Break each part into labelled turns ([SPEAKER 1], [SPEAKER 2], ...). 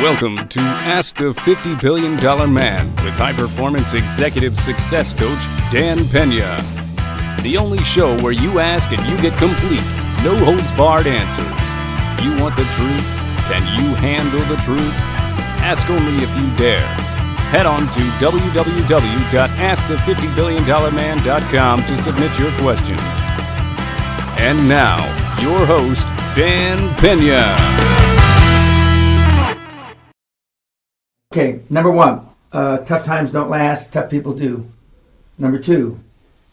[SPEAKER 1] Welcome to Ask the $50 Billion Man with high-performance executive success coach Dan Peña. The only show where you ask and you get complete, no-holds-barred answers. You want the truth? Can you handle the truth? Ask only if you dare. Head on to www.askthefifty-billionman.com to submit your questions. And now, your host, Dan Peña.
[SPEAKER 2] Okay, number one, tough times don't last, tough people do. Number two,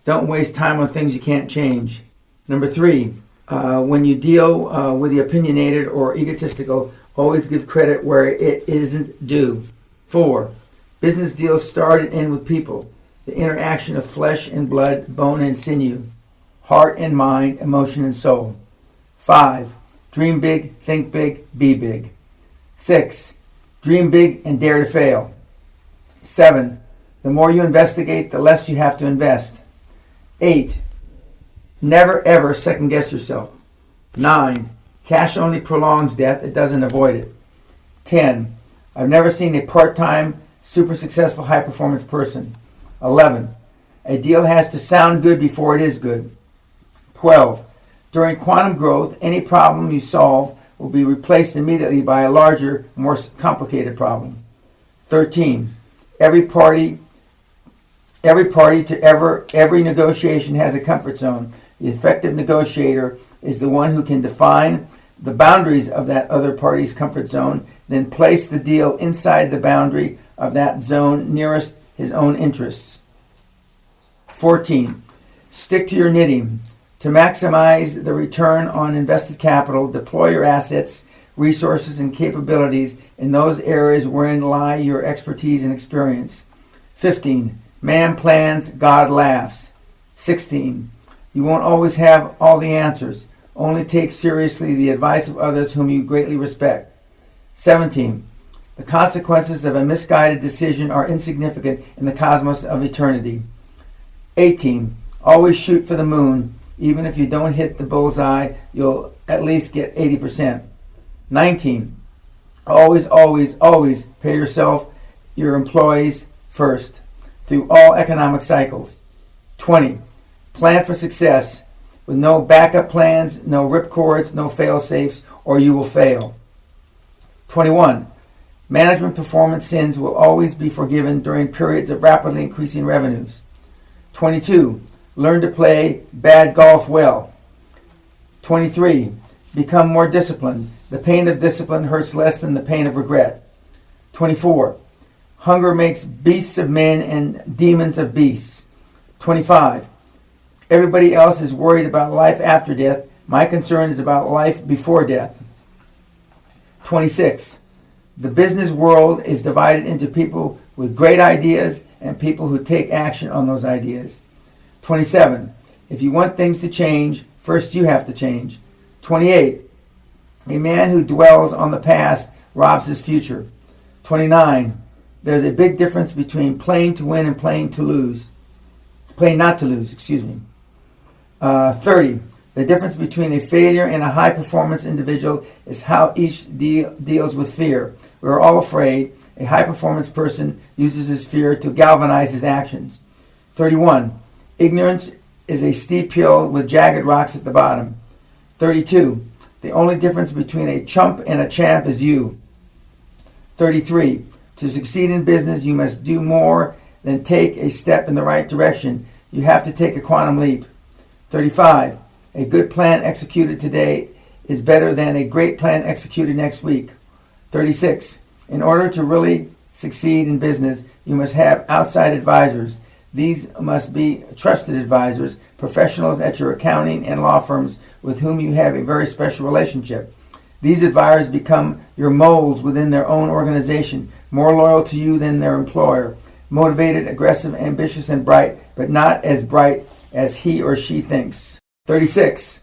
[SPEAKER 2] don't waste time on things you can't change. Number three, when you deal with the opinionated or egotistical, always give credit where it isn't due. 4, business deals start and end with people. The interaction of flesh and blood, bone and sinew, heart and mind, emotion and soul. 5, dream big, think big, be big. 6, dream big and dare to fail. 7, the more you investigate, the less you have to invest. 8, never ever second guess yourself. 9, cash only prolongs death, it doesn't avoid it. 10, I've never seen a part-time, super successful, high-performance person. 11, a deal has to sound good before it is good. 12, during quantum growth, any problem you solve will be replaced immediately by a larger, more complicated problem. 13, every party to every negotiation has a comfort zone. The effective negotiator is the one who can define the boundaries of that other party's comfort zone, then place the deal inside the boundary of that zone nearest his own interests. 14, stick to your knitting. To maximize the return on invested capital, deploy your assets, resources, and capabilities in those areas wherein lie your expertise and experience. 15, man plans, God laughs. 16, you won't always have all the answers. Only take seriously the advice of others whom you greatly respect. 17, the consequences of a misguided decision are insignificant in the cosmos of eternity. 18, always shoot for the moon. Even if you don't hit the bullseye, you'll at least get 80%. 19, always, always, always pay yourself, your employees first, through all economic cycles. 20, plan for success with no backup plans, no ripcords, no fail-safes, or you will fail. 21, management performance sins will always be forgiven during periods of rapidly increasing revenues. 22, learn to play bad golf well. 23, become more disciplined. The pain of discipline hurts less than the pain of regret. 24, hunger makes beasts of men and demons of beasts. 25, everybody else is worried about life after death. My concern is about life before death. 26, the business world is divided into people with great ideas and people who take action on those ideas. 27, if you want things to change, first you have to change. 28, a man who dwells on the past robs his future. 29, there's a big difference between playing to win and playing not to lose. 30, the difference between a failure and a high-performance individual is how each deals with fear. We're all afraid. A high-performance person uses his fear to galvanize his actions. 31, ignorance is a steep hill with jagged rocks at the bottom. 32, the only difference between a chump and a champ is you. 33, to succeed in business, you must do more than take a step in the right direction. You have to take a quantum leap. 35, a good plan executed today is better than a great plan executed next week. 36, in order to really succeed in business, you must have outside advisors. These must be trusted advisors, professionals at your accounting and law firms with whom you have a very special relationship. These advisors become your molds within their own organization, more loyal to you than their employer, motivated, aggressive, ambitious, and bright, but not as bright as he or she thinks. 36,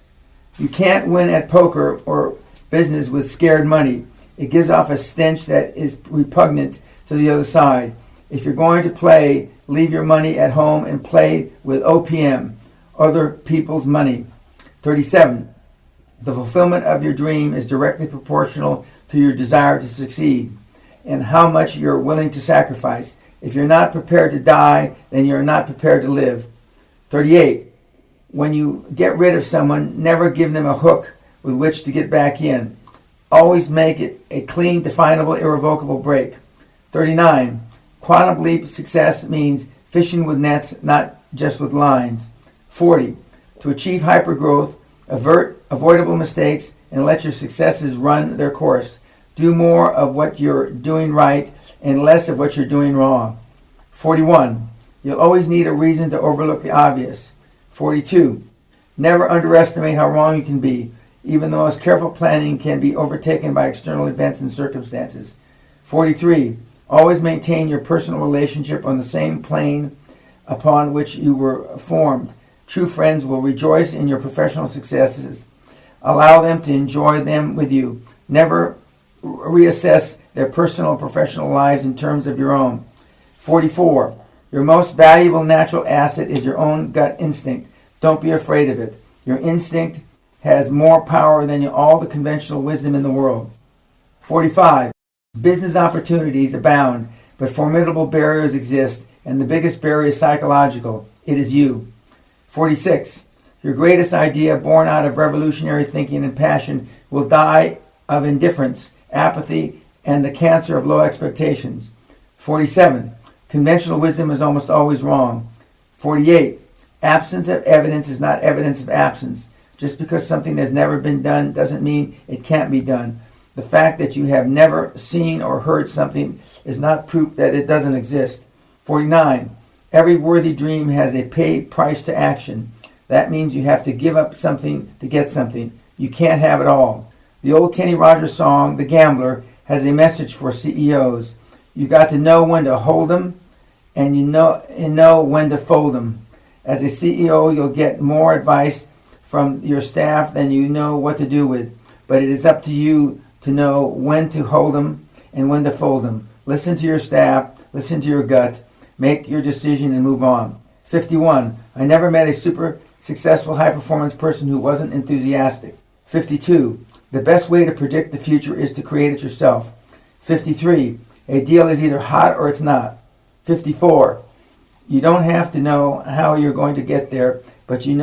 [SPEAKER 2] you can't win at poker or business with scared money. It gives off a stench that is repugnant to the other side. If you're going to play, leave your money at home and play with OPM, other people's money. 37, the fulfillment of your dream is directly proportional to your desire to succeed. and how much you're willing to sacrifice. If you're not prepared to die, then you're not prepared to live. 38. When you get rid of someone, never give them a hook with which to get back in. Always make it a clean, definable, irrevocable break. 39. Quantum leap success means fishing with nets, not just with lines. 40. To achieve hypergrowth, avert avoidable mistakes and let your successes run their course. Do more of what you're doing right and less of what you're doing wrong. 41. You'll always need a reason to overlook the obvious. 42. Never underestimate how wrong you can be, even the most careful planning can be overtaken by external events and circumstances. 43. Always maintain your personal relationship on the same plane upon which you were formed. True friends will rejoice in your professional successes. Allow them to enjoy them with you. Never reassess their personal and professional lives in terms of your own. 44. Your most valuable natural asset is your own gut instinct. Don't be afraid of it. Your instinct has more power than all the conventional wisdom in the world. 45. Business opportunities abound, but formidable barriers exist, and the biggest barrier is psychological. It is you. 46. Your greatest idea, born out of revolutionary thinking and passion, will die of indifference, apathy, and the cancer of low expectations. 47. Conventional wisdom is almost always wrong. 48. Absence of evidence is not evidence of absence. Just because something has never been done doesn't mean it can't be done. The fact that you have never seen or heard something is not proof that it doesn't exist. 49. Every worthy dream has a pay price to action. That means you have to give up something to get something. You can't have it all. The old Kenny Rogers song, The Gambler, has a message for CEOs. You got to know when to hold them, and you know when to fold them. As a CEO, you'll get more advice from your staff than you know what to do with. But it is up to you to know when to hold them and when to fold them. Listen to your staff, listen to your gut, make your decision and move on. 51. I never met a super successful high-performance person who wasn't enthusiastic. 52. The best way to predict the future is to create it yourself. 53. A deal is either hot or it's not. 54. You don't have to know how you're going to get there, but you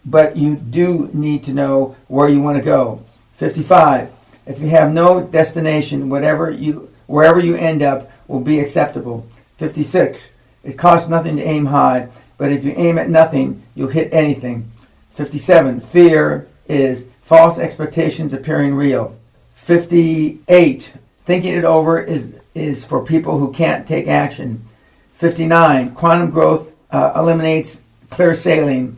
[SPEAKER 2] do need to know where you want to go. 55. If you have no destination, wherever you end up will be acceptable. 56. It costs nothing to aim high, but if you aim at nothing, you'll hit anything. 57. Fear is false expectations appearing real. 58. Thinking it over is for people who can't take action. 59. Quantum growth eliminates clear sailing,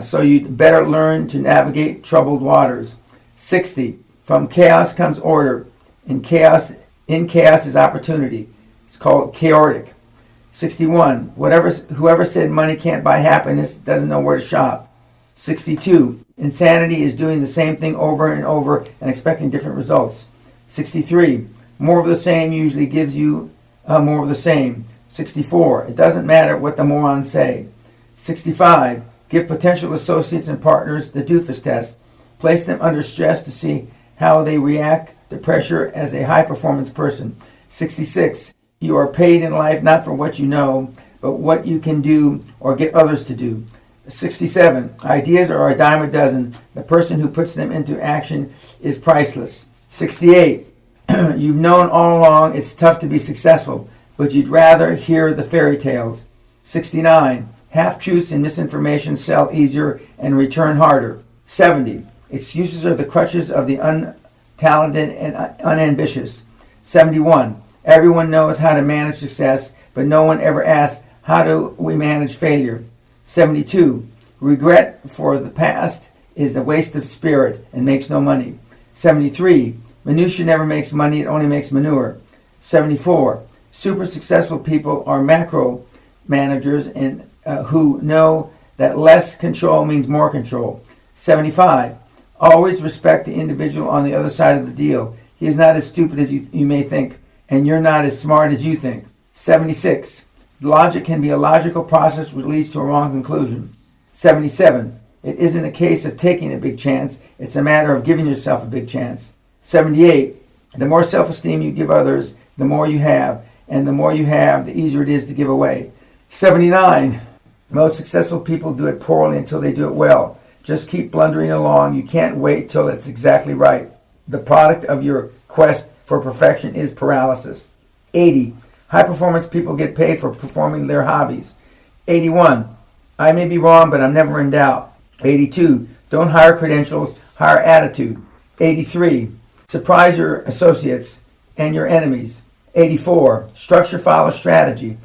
[SPEAKER 2] so you'd better learn to navigate troubled waters. 60. From chaos comes order. In chaos is opportunity. It's called chaotic. 61. Whoever said money can't buy happiness doesn't know where to shop. 62. Insanity is doing the same thing over and over and expecting different results. 63. More of the same usually gives you more of the same. 64. It doesn't matter what the morons say. 65. Give potential associates and partners the doofus test. Place them under stress to see how they react to pressure as a high-performance person. 66. You are paid in life not for what you know, but what you can do or get others to do. 67. Ideas are a dime a dozen. The person who puts them into action is priceless. 68. You've known all along it's tough to be successful, but you'd rather hear the fairy tales. 69. Half-truths and misinformation sell easier and return harder. 70. Excuses are the crutches of the untalented and unambitious. 71. Everyone knows how to manage success, but no one ever asks, how do we manage failure? 72. Regret for the past is a waste of spirit and makes no money. 73. Minutia never makes money, it only makes manure. 74. Super successful people are macro managers and who know that less control means more control. 75. Always respect the individual on the other side of the deal. He is not as stupid as you may think, and you're not as smart as you think. 76. Logic can be a logical process which leads to a wrong conclusion. 77. It isn't a case of taking a big chance, it's a matter of giving yourself a big chance. 78. The more self-esteem you give others, the more you have. And the more you have, the easier it is to give away. 79. Most successful people do it poorly until they do it well. Just keep blundering along. You can't wait till it's exactly right. The product of your quest for perfection is paralysis. 80. High performance people get paid for performing their hobbies. 81. I may be wrong, but I'm never in doubt. 82. Don't hire credentials, hire attitude. 83. Surprise your associates and your enemies. 84. Structure follows strategy.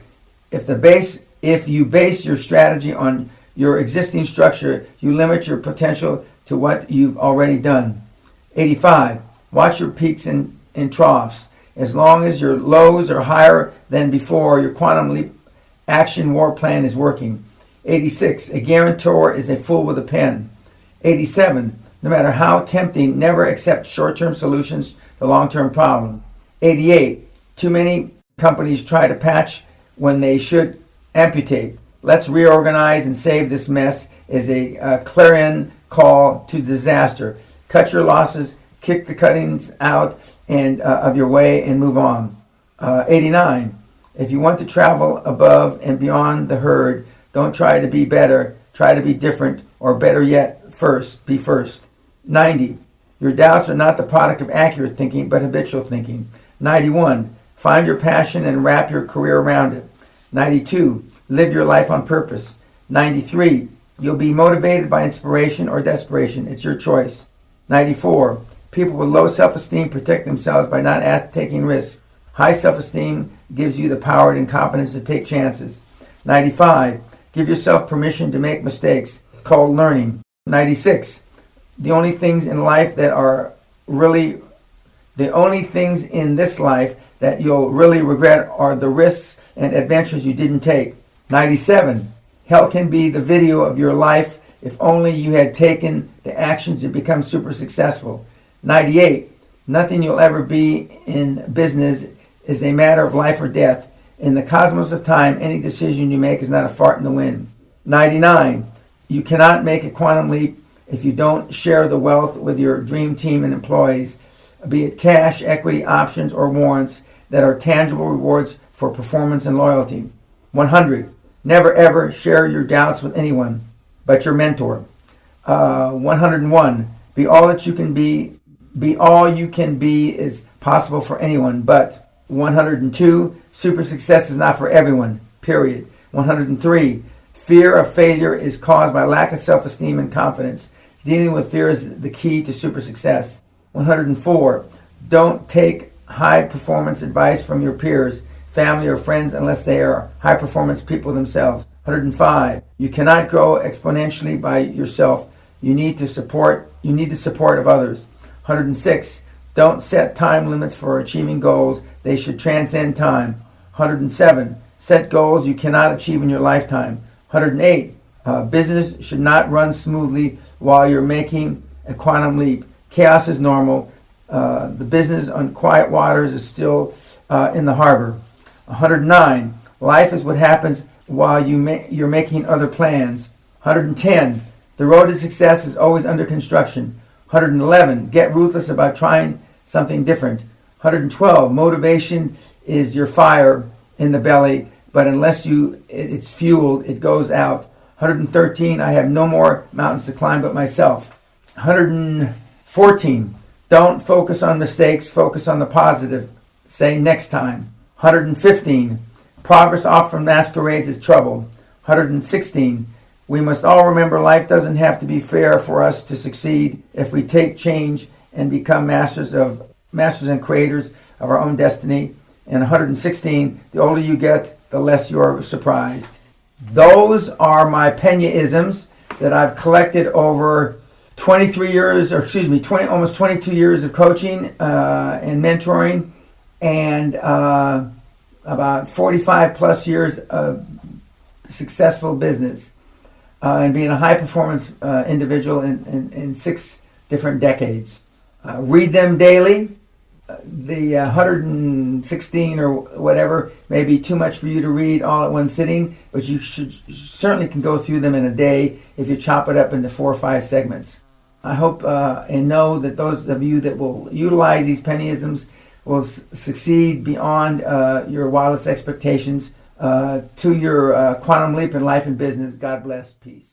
[SPEAKER 2] If you base your strategy on your existing structure, you limit your potential to what you've already done. 85. Watch your peaks and troughs. As long as your lows are higher than before, your quantum leap action war plan is working. 86. A guarantor is a fool with a pen. 87. No matter how tempting, never accept short-term solutions to long-term problems. 88. Too many companies try to patch when they should amputate. Let's reorganize and save this mess is a clarion call to disaster. Cut your losses, kick the cuttings out and of your way and move on. 89. If you want to travel above and beyond the herd, don't try to be better, try to be different, or better yet, be first. 90. Your doubts are not the product of accurate thinking, but habitual thinking. 91. Find your passion and wrap your career around it. 92. Live your life on purpose. 93. You'll be motivated by inspiration or desperation. It's your choice. 94. People with low self-esteem protect themselves by not taking risks. High self-esteem gives you the power and confidence to take chances. 95. Give yourself permission to make mistakes, called learning. 96. The only things in this life that you'll really regret are the risks and adventures you didn't take. 97. Hell can be the video of your life if only you had taken the actions to become super successful. 98. Nothing you'll ever be in business is a matter of life or death. In the cosmos of time, any decision you make is not a fart in the wind. 99. You cannot make a quantum leap if you don't share the wealth with your dream team and employees, be it cash, equity, options, or warrants that are tangible rewards for performance and loyalty. 100. Never ever share your doubts with anyone but your mentor. 101. Be all that you can be. Be all you can be is possible for anyone, but 102. Super success is not for everyone, period. 103. Fear of failure is caused by lack of self-esteem and confidence. Dealing with fear is the key to super success. 104. Don't take high performance advice from your peers, family, or friends unless they are high performance people themselves. 105. You cannot grow exponentially by yourself. You need the support of others. 106. Don't set time limits for achieving goals. They should transcend time. 107. Set goals you cannot achieve in your lifetime. 108. Business should not run smoothly while you're making a quantum leap. Chaos is normal. The business on quiet waters is still in the harbor. 109. Life is what happens while you're making other plans. 110. The road to success is always under construction. 111. Get ruthless about trying something different. 112. Motivation is your fire in the belly, but unless it's fueled, it goes out. 113. I have no more mountains to climb but myself. 114. Don't focus on mistakes, focus on the positive. Say next time. 115. Progress often masquerades as trouble. 116. We must all remember life doesn't have to be fair for us to succeed if we take change and become masters and creators of our own destiny. And 116. The older you get, the less you are surprised. Those are my Peñaisms that I've collected over 23 years, almost 22 years of coaching and mentoring, and about 45 plus years of successful business, and being a high performance individual in 6 different decades. Read them daily. The 116 or whatever may be too much for you to read all at one sitting, but you certainly can go through them in a day if you chop it up into 4 or 5 segments. I hope and know that those of you that will utilize these Peñaisms will succeed beyond your wildest expectations to your quantum leap in life and business. God bless. Peace.